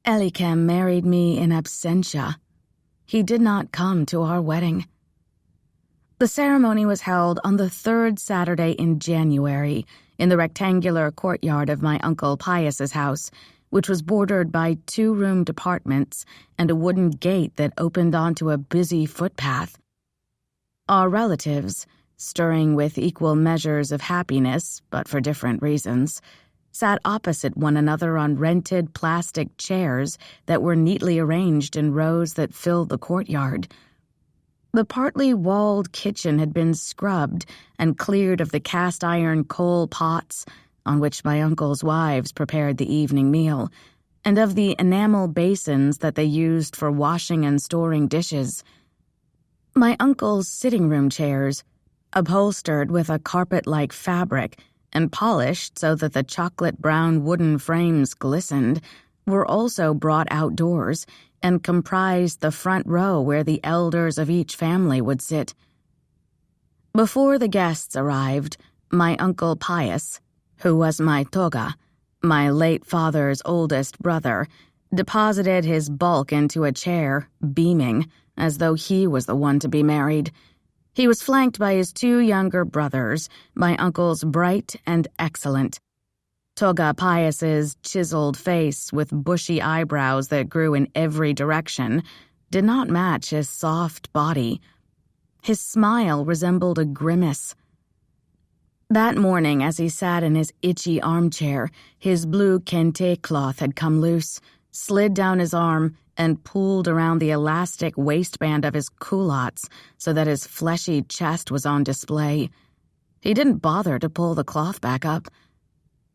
Elikem married me in absentia. He did not come to our wedding. The ceremony was held on the third Saturday in January in the rectangular courtyard of my Uncle Pius's house, which was bordered by 2-roomed apartments and a wooden gate that opened onto a busy footpath. Our relatives, stirring with equal measures of happiness, but for different reasons, sat opposite one another on rented plastic chairs that were neatly arranged in rows that filled the courtyard. The partly walled kitchen had been scrubbed and cleared of the cast-iron coal pots on which my uncle's wives prepared the evening meal, and of the enamel basins that they used for washing and storing dishes. My uncle's sitting room chairs, upholstered with a carpet-like fabric and polished so that the chocolate-brown wooden frames glistened, were also brought outdoors and comprised the front row where the elders of each family would sit. Before the guests arrived, my Uncle Pius, who was my toga, my late father's oldest brother, deposited his bulk into a chair, beaming, as though he was the one to be married. He was flanked by his 2 younger brothers, my uncle's bright and excellent. Toga Pius's chiseled face with bushy eyebrows that grew in every direction did not match his soft body. His smile resembled a grimace. That morning, as he sat in his itchy armchair, his blue kente cloth had come loose, slid down his arm, and pulled around the elastic waistband of his culottes so that his fleshy chest was on display. He didn't bother to pull the cloth back up.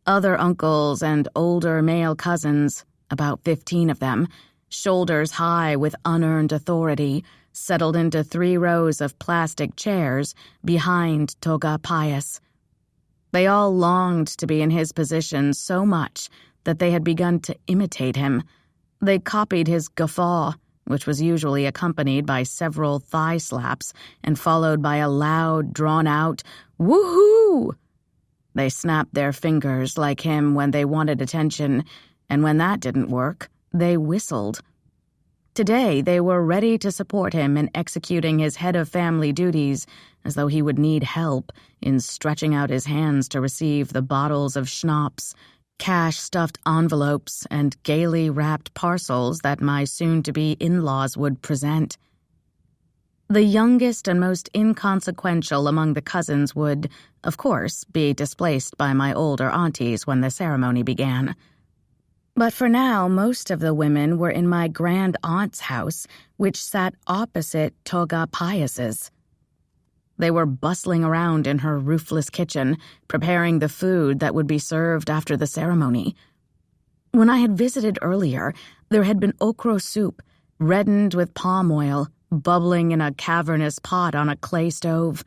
Other uncles and older male cousins, about 15 of them, shoulders high with unearned authority, settled into 3 rows of plastic chairs behind Toga Pius. They all longed to be in his position so much that they had begun to imitate him. They copied his guffaw, which was usually accompanied by several thigh slaps and followed by a loud, drawn-out "woohoo!" They snapped their fingers like him when they wanted attention, and when that didn't work, they whistled. Today, they were ready to support him in executing his head-of-family duties, as though he would need help in stretching out his hands to receive the bottles of schnapps, cash-stuffed envelopes, and gaily wrapped parcels that my soon-to-be in-laws would present. The youngest and most inconsequential among the cousins would, of course, be displaced by my older aunties when the ceremony began. But for now, most of the women were in my grand aunt's house, which sat opposite Toga Pius's. They were bustling around in her roofless kitchen, preparing the food that would be served after the ceremony. When I had visited earlier, there had been okra soup, reddened with palm oil, bubbling in a cavernous pot on a clay stove.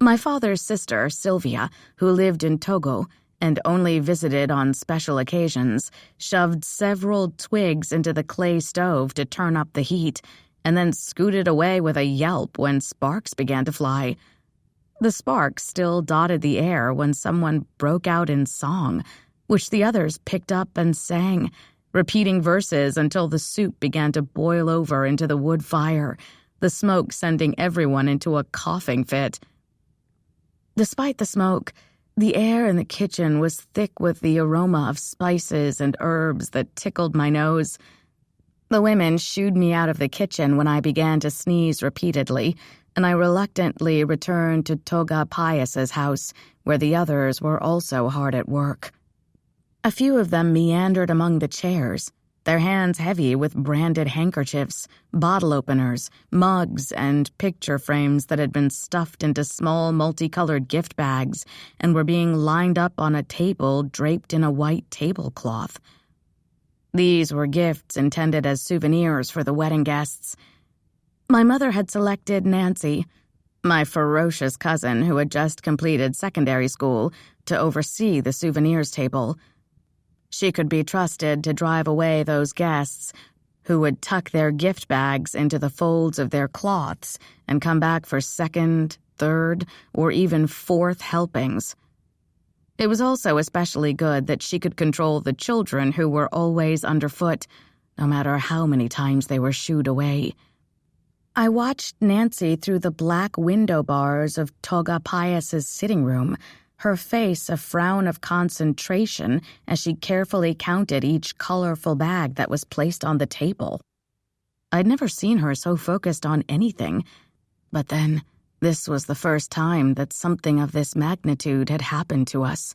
My father's sister, Sylvia, who lived in Togo and only visited on special occasions, shoved several twigs into the clay stove to turn up the heat, and then scooted away with a yelp when sparks began to fly. The sparks still dotted the air when someone broke out in song, which the others picked up and sang, repeating verses until the soup began to boil over into the wood fire, the smoke sending everyone into a coughing fit. Despite the smoke, the air in the kitchen was thick with the aroma of spices and herbs that tickled my nose. The women shooed me out of the kitchen when I began to sneeze repeatedly, and I reluctantly returned to Toga Pius's house, where the others were also hard at work. A few of them meandered among the chairs, their hands heavy with branded handkerchiefs, bottle openers, mugs, and picture frames that had been stuffed into small multicolored gift bags and were being lined up on a table draped in a white tablecloth. These were gifts intended as souvenirs for the wedding guests. My mother had selected Nancy, my ferocious cousin who had just completed secondary school, to oversee the souvenirs table. She could be trusted to drive away those guests who would tuck their gift bags into the folds of their cloths and come back for second, third, or even fourth helpings. It was also especially good that she could control the children who were always underfoot, no matter how many times they were shooed away. I watched Nancy through the black window bars of Toga Pius's sitting room, her face a frown of concentration as she carefully counted each colorful bag that was placed on the table. I'd never seen her so focused on anything, but then this was the first time that something of this magnitude had happened to us.